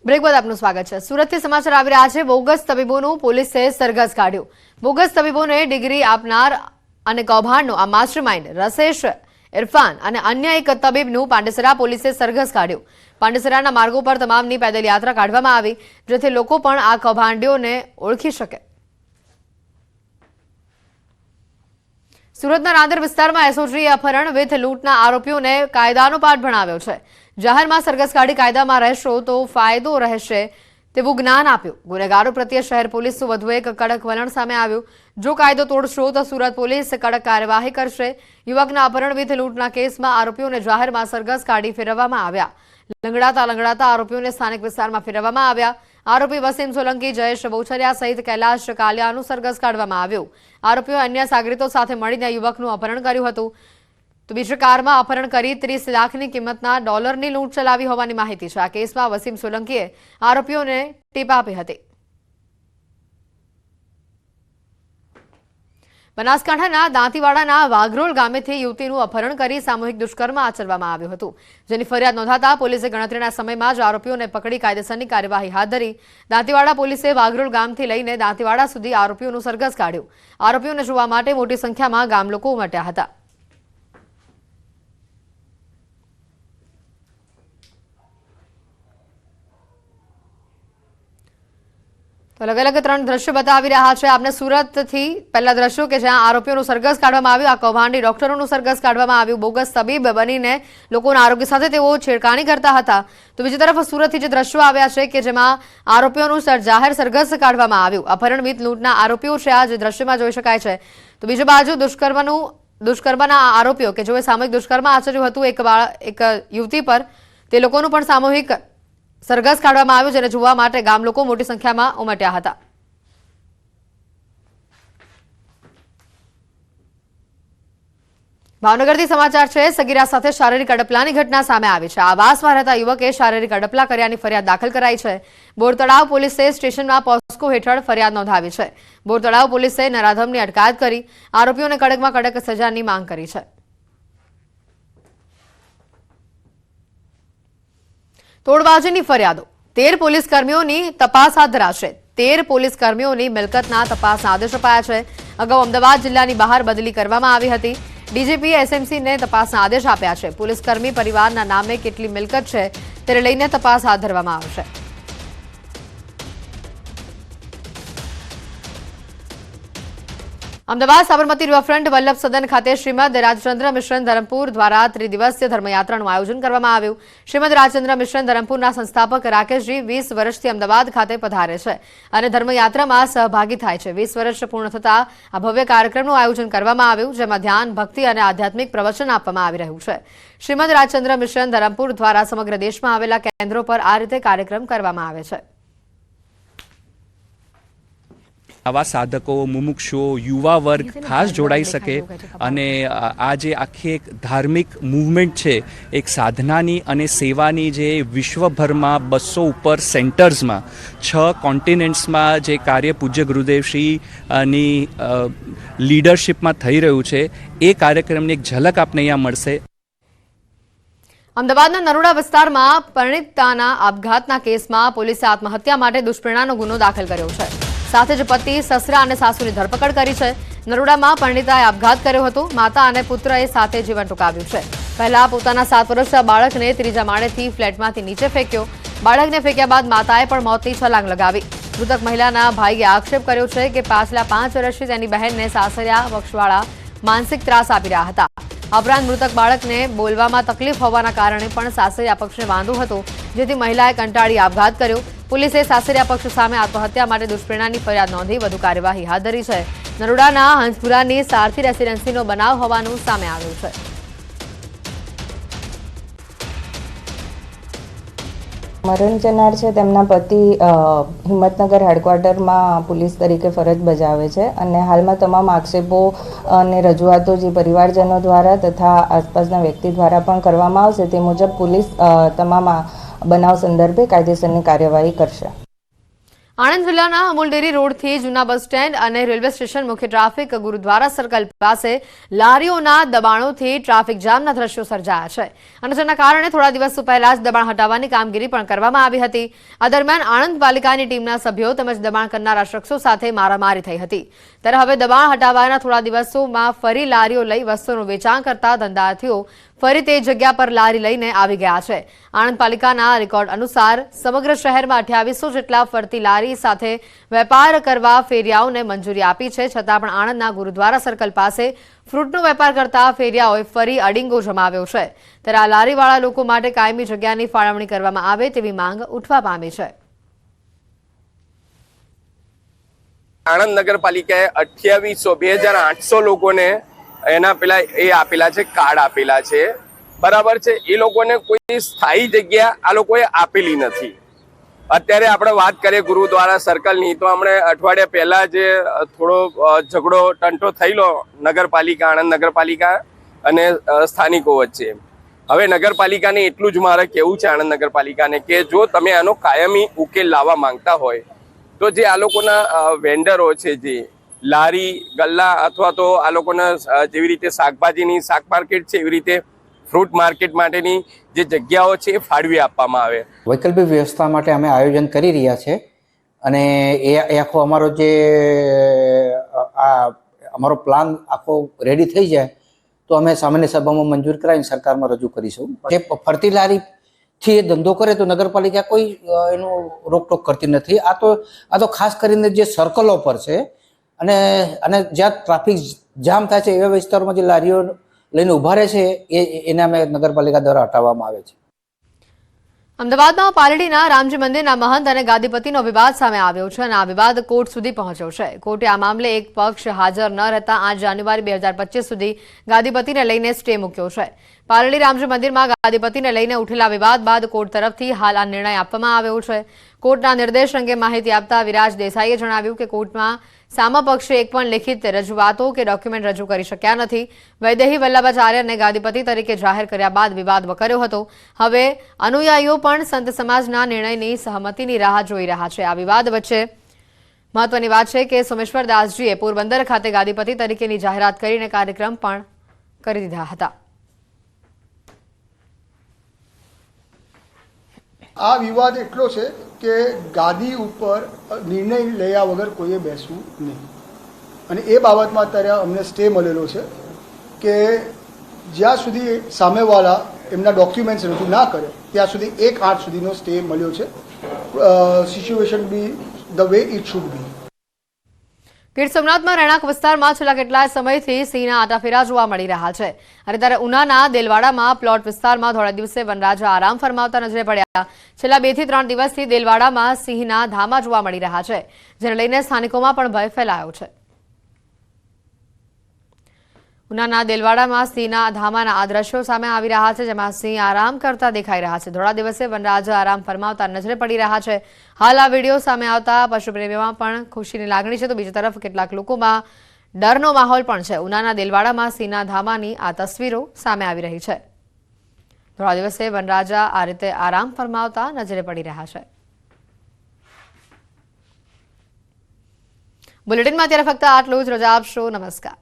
Break બાદ આપનું સ્વાગત છે। સુરતથી સમાચાર આવી રહ્યા છે। બોગસ તબીબોનું પોલીસે સરઘસ કાઢ્યું। બોગસ તબીબોને ડિગ્રી આપનાર અને કૌભાંડનો આ માસ્ટરમાઇન્ડ રસેશ ઇરફાન અને અન્ય એક તબીબનું પાંડેસરા પોલીસે સરઘસ કાઢ્યું। પાંડેસરાના માર્ગો પર તમામની પેદલ યાત્રા કાઢવામાં આવી, જેથી લોકો પણ આ કૌભાંડીઓને ઓળખી શકે। સુરતના રાંદેર વિસ્તારમાં એસઓજી અપહરણ વિથ લૂંટના આરોપીઓને કાયદાનો પાઠ ભણાવ્યો છે। જાહેરમાં સરઘસ કાઢી કાયદામાં રહેશો તો ફાયદો રહેશે તેવું જ્ઞાન આપ્યું। ગુનેગારો પ્રત્યે શહેર પોલીસનું વધુ એક કડક વલણ સામે આવ્યું। જો કાયદો તોડશો તો સુરત પોલીસ કડક કાર્યવાહી કરશે। યુવકના અપહરણ વિથ લૂંટના કેસમાં આરોપીઓને જાહેરમાં સરઘસ કાઢી ફેરવવામાં આવ્યા। લંગડાતા આરોપીઓને સ્થાનિક વિસ્તારમાં ફેરવવામાં આવ્યા। આરોપી વસીમ સોલંકી, જયેશ બોચરિયા સહિત કૈલાશ કાલિયાનું સરઘસ કાઢવામાં આવ્યું। આરોપીઓ અન્ય સાગરીતો સાથે મળીને યુવકનું અપહરણ કર્યું હતું। તો બીજી કારમાં અપહરણ કરી 30 લાખની કિંમતના ડોલરની લૂંટ ચલાવી હોવાની માહિતી છે। આ કેસમાં વસીમ સોલંકીએ આરોપીઓને ટીપ આપી હતી। બનાસકાંઠાના દાંતીવાડાના વાઘરોલ ગામેથી યુવતીનું અપહરણ કરી સામૂહિક દુષ્કર્મ આચરવામાં આવ્યું હતું, જેની ફરિયાદ નોંધાતા પોલીસે ગણતરીના સમયમાં જ આરોપીઓને પકડી કાયદેસરની કાર્યવાહી હાથ ધરી। દાંતીવાડા પોલીસે વાઘરોલ ગામથી લઈને દાંતીવાડા સુધી આરોપીઓનું સરઘસ કાઢ્યું। આરોપીઓને જોવા માટે મોટી સંખ્યામાં ગામ લોકો ઉમટ્યા હતા। તો અલગ અલગ 3 દ્રશ્યો બતાવી રહ્યા છે આપને સુરતથી। પહેલા દ્રશ્યો કે જ્યાં આરોપીઓનું સરઘસ કાઢવામાં આવ્યું। આ કૌભાંડી ડોક્ટરોનું સરઘસ કાઢવામાં આવ્યું। બોગસ તબીબ બનીને લોકોના આરોગ્ય સાથે તેઓ છેડખાની કરતા હતા। તો બીજી તરફ સુરતથી જે દ્રશ્યો આવ્યા છે કે જેમાં આરોપીઓનું જાહેર સરઘસ કાઢવામાં આવ્યું। અપહરણ વિથ લૂંટના આરોપીઓ છે, આ જે દ્રશ્યમાં જોઈ શકાય છે। તો બીજી બાજુ દુષ્કર્મના આરોપીઓ કે જેઓએ સામૂહિક દુષ્કર્મ આચર્યું હતું એક યુવતી પર, તે લોકોનું પણ સામૂહિક સરઘસ કાઢવામાં આવ્યું, જેને જોવા માટે ગામ લોકો મોટી સંખ્યામાં ઉમટ્યા હતા। ભાવનગરથી સમાચાર છે। સગીરા સાથે શારીરિક અડપલાની ઘટના સામે આવી છે। આવાસમાં રહેતા યુવકે શારીરિક અડપલા કર્યાની ફરિયાદ દાખલ કરાઈ છે। બોરતળાવ પોલીસે સ્ટેશનમાં પોસ્કો હેઠળ ફરિયાદ નોંધાવી છે। બોરતળાવ પોલીસે નરાધમની અટકાયત કરી આરોપીઓને કડકમાં કડક સજાની માંગ કરી છે। તોડબાજીની ફરિયાદો, 13 પોલીસ કર્મીઓની તપાસ હાથ ધરાશે। 13 પોલીસ કર્મીઓની મિલકતના તપાસના આદેશ અપાયા છે। અગાઉ અમદાવાદ જિલ્લાની બહાર બદલી કરવામાં આવી હતી। ડીજીપી એસએમસીને તપાસના આદેશ આપ્યા છે। પોલીસ કર્મી પરિવારના નામે કેટલી મિલકત છે તેને લઈને તપાસ હાથ ધરવામાં આવશે। અમદાવાદ સાબરમતી રિવરફ્રન્ટ વલ્લભ સદન ખાતે શ્રીમદ રાજચંદ્ર મિશન ધરમપુર દ્વારા ત્રિદિવસીય ધર્મયાત્રાનું આયોજન કરવામાં આવ્યું। શ્રીમદ રાજચંદ્ર મિશન ધરમપુરના સંસ્થાપક રાકેશજી 20 વર્ષથી અમદાવાદ ખાતે પધારે છે અને ધર્મયાત્રામાં સહભાગી થાય છે। 20 વર્ષ પૂર્ણ થતા આ ભવ્ય કાર્યક્રમનું આયોજન કરવામાં આવ્યું, જેમાં ધ્યાન, ભક્તિ અને આધ્યાત્મિક પ્રવચન આપવામાં આવી રહ્યું છે। શ્રીમદ રાજચંદ્ર મિશન ધરમપુર દ્વારા સમગ્ર દેશમાં આવેલા કેન્દ્રો પર આ રીતે કાર્યક્રમ કરવામાં આવે છે। આવા સાધકો, મુમુક્ષુઓ, યુવા વર્ગ ખાસ જોડાઈ શકે અને આ જે આખી એક ધાર્મિક મૂવમેન્ટ છે, એક સાધનાની અને સેવાની જે વિશ્વભરમાં 200 ઉપર સેન્ટર્સમાં 6 કોન્ટિનેન્ટ્સમાં જે કાર્ય પૂજ્ય ગુરુદેવશ્રીની લીડરશિપમાં થઈ રહ્યું છે, એ કાર્યક્રમની એક ઝલક આપને અહીંયા મળશે। અમદાવાદના નરોડા વિસ્તારમાં પરિણીતાના આપઘાતના કેસમાં પોલીસે આત્મહત્યા માટે દુષ્પ્રેરણાનો ગુનો દાખલ કર્યો છે। સાથે જ પતિ, સસરા અને સાસુની ધરપકડ કરી છે। નરોડામાં પરિણીતાએ આપઘાત કર્યો હતો। માતા અને પુત્રએ સાથે જીવન ટૂંકાવ્યું છે। પહેલા પોતાના 7 વર્ષના બાળકને 3જા માળેથી ફ્લેટમાંથી નીચે ફેંક્યો। બાળકને ફેંક્યા બાદ માતાએ પણ મોતની છલાંગ લગાવી। મૃતક મહિલાના ભાઈએ આક્ષેપ કર્યો છે કે પાછલા 5 વર્ષથી તેની બહેનને સાસરિયા પક્ષવાળા માનસિક ત્રાસ આપી રહ્યા હતા। ઉપરાંત મૃતક બાળકને બોલવામાં તકલીફ હોવાના કારણે પણ સાસરિયા પક્ષને વાંધો હતો, જેથી મહિલાએ કંટાળી આપઘાત કર્યો। પોલીસે સાસરિયા પક્ષ સામે આત્મહત્યા માટે દુષ્પ્રેરણાની ફરિયાદ નોંધી વધુ કાર્યવાહી હાથ ધરી છે। નરોડાના હંસપુરાની સારથી રેસિડેન્સીનો બનાવ હોવાનું સામે આવ્યું છે। મરણ જનાર છે તેમના પતિ હિંમતનગર હેડક્વાર્ટરમાં પોલીસ તરીકે ફરજ બજાવે છે અને હાલમાં તમામ આક્ષેપો અને રજૂઆતો જે પરિવારજનો દ્વારા તથા આસપાસના વ્યક્તિ દ્વારા પણ કરવામાં આવશે, તે મુજબ પોલીસ તમામ બનાવ સંદર્ભે કાયદેસરની કાર્યવાહી કરશે। આણંદ જિલ્લાના અમૂલ ડેરી રોડથી જૂના બસ સ્ટેન્ડ અને રેલવે સ્ટેશન મુખ્ય ટ્રાફિક ગુરુદ્વારા સર્કલ પાસે લારીઓના દબાણોથી ટ્રાફિક જામના દ્રશ્યો સર્જાયા છે અને જેના કારણે થોડા દિવસો પહેલા જ દબાણ હટાવવાની કામગીરી પણ કરવામાં આવી હતી। આ દરમિયાન આણંદ પાલિકાની ટીમના સભ્યો તેમજ દબાણ કરનારા શખ્સો સાથે મારામારી થઈ હતી। ત્યારે હવે દબાણ હટાવવાના થોડા દિવસોમાં ફરી લારીઓ લઈ વસ્તુનું વેચાણ કરતા ધંધાર્થીઓ ફરી તે જગ્યા પર લારી લઈને આવી ગયા છે। આણંદ પાલિકાના રેકોર્ડ અનુસાર સમગ્ર શહેરમાં 2800 જેટલા ફરતી લારી સાથે વેપાર કરવા ફેરિયાઓને મંજૂરી આપી છે, છતાં પણ આણંદના ગુરુદ્વારા સર્કલ પાસે ફ્રૂટનો વેપાર કરતા ફેરિયાઓએ ફરી અડીંગો જમાવ્યો છે। ત્યારે આ લારીવાળા લોકો માટે કાયમી જગ્યાની ફાળવણી કરવામાં આવે તેવી માંગ ઉઠવા પામી છે। આણંદ નગરપાલિકાએ 2800 લોકોને એના પેલા એ આપેલા છે, કાર્ડ આપેલા છે, બરાબર છે। એ લોકોને કોઈ સ્થાયી જગ્યા આ લોકોએ આપેલી નથી। અત્યારે આપણે વાત કરીએ ગુરુદ્વારા સર્કલની, તો હમણે અઠવાડિયા પહેલા જે થોડો ઝઘડો ટંટો થયેલો નગરપાલિકા, આણંદ નગરપાલિકા અને સ્થાનિકો વચ્ચે। હવે નગરપાલિકાને એટલું જ મારે કહેવું છે, આણંદ નગરપાલિકાને, કે જો તમે આનો કાયમી ઉકેલ લાવવા માંગતા હોય તો જે આ લોકોના વેન્ડરો છે, જે લારી ગલ્લા અથવા તો આ લોકોના જેવી રીતે શાકભાજીની શાક માર્કેટ છે, એવી રીતે ફ્રૂટ માર્કેટ માટેની જે જગ્યાઓ છે એ ફાળવી આપવામાં આવે। વૈકલ્પિક વ્યવસ્થા માટે અમે આયોજન કરી રહ્યા છે અને એ આખો અમારો જે અમારો પ્લાન આખો રેડી થઈ જાય તો અમે સામાન્ય સભામાં મંજૂર કરાવીને સરકારમાં રજૂ કરીશું। જે ફરતી લારીથી એ ધંધો કરે તો નગરપાલિકા કોઈ એનું રોકટોક કરતી નથી। આ તો ખાસ કરીને જે સર્કલો પર છે અને જ્યાં ટ્રાફિક જામ થાય છે એવા વિસ્તારોમાં જે લારીઓ લઈને ઉભા રહે છે એને અમે નગરપાલિકા દ્વારા હટાવવામાં આવે છે। અમદાવાદમાં પાલડીના રામજી મંદિરના મહંત અને ગાદીપતિનો વિવાદ સામે આવ્યો છે અને આ વિવાદ કોર્ટ સુધી પહોંચ્યો છે। કોર્ટે આ મામલે એક પક્ષ હાજર ન રહેતા 8 જાન્યુઆરી 2025 સુધી ગાદીપતિને લઈને સ્ટે મૂક્યો છે। પાલડી રામજી મંદિરમાં ગાદીપતિને લઈને ઉઠેલા વિવાદ બાદ કોર્ટ તરફથી હાલ આ નિર્ણય આપવામાં આવ્યો છે। કોર્ટના નિર્દેશ અંગે માહિતી આપતા વિરાજ દેસાઈએ જણાવ્યું કે કોર્ટમાં સામા પક્ષે એક પણ લિખિત રજૂઆતો કે ડોક્યુમેન્ટ રજૂ કરી શક્યા નથી। વૈદેહી વલ્લભાચાર્યને ગાદીપતિ તરીકે જાહેર કર્યા બાદ વિવાદ વકર્યો હતો। હવે અનુયાયીઓ પણ સંત સમાજના નિર્ણયની સહમતિની રાહ જોઈ રહ્યા છે। આ વિવાદ વચ્ચે મહત્વની વાત છે કે સોમેશ્વર દાસજીએ પોરબંદર ખાતે ગાદીપતિ તરીકેની જાહેરાત કરીને કાર્યક્રમ પણ કરી દીધા હતા। આ વિવાદ એટલો છે કે ગાદી ઉપર નિર્ણય લયા વગર કોઈએ બેસવું નહીં અને એ બાબતમાં અત્યારે અમને સ્ટે મળેલો છે કે જ્યાં સુધી સામેવાળા એમના ડોક્યુમેન્ટ્સ રજૂ ના કરે ત્યાં સુધી 1/8 સુધીનો સ્ટે મળ્યો છે। Situation B the way it should be. Gir સોમનાથમાં રહેણાંક વિસ્તારમાં છેલ્લા કેટલાય સમયથી સિંહના આટાફેરા જોવા મળી રહ્યા છે અને ત્યારે ઉનાના દેલવાડામાં પ્લોટ વિસ્તારમાં ધોળા દિવસે વનરાજા આરામ ફરમાવતા નજરે પડ્યા। છેલ્લા 2 થી 3 દિવસથી દેલવાડામાં સિંહના ધામા જોવા મળી રહ્યા છે, જેને લઈને સ્થાનિકોમાં પણ ભય ફેલાયો છે। ઉનાના દેલવાડામાં સિંહના ધામાના આ દ્રશ્યો સામે આવી રહ્યા છે, જેમાં સિંહ આરામ કરતા દેખાઈ રહ્યા છે। ધોળા દિવસે વનરાજા આરામ ફરમાવતા નજરે પડી રહ્યા છે। હાલ આ વિડીયો સામે આવતા પશુપ્રેમીઓમાં પણ ખુશીની લાગણી છે, તો બીજી તરફ કેટલાક લોકોમાં ડરનો માહોલ પણ છે। ઉનાના દેલવાડામાં સિંહના ધામાની આ તસવીરો સામે આવી રહી છે। ધોળા દિવસે વનરાજા આ રીતે આરામ ફરમાવતા નજરે પડી રહ્યા છે। બુલેટિનમાં અત્યારે ફક્ત આટલું જ। રજા આપશો। નમસ્કાર।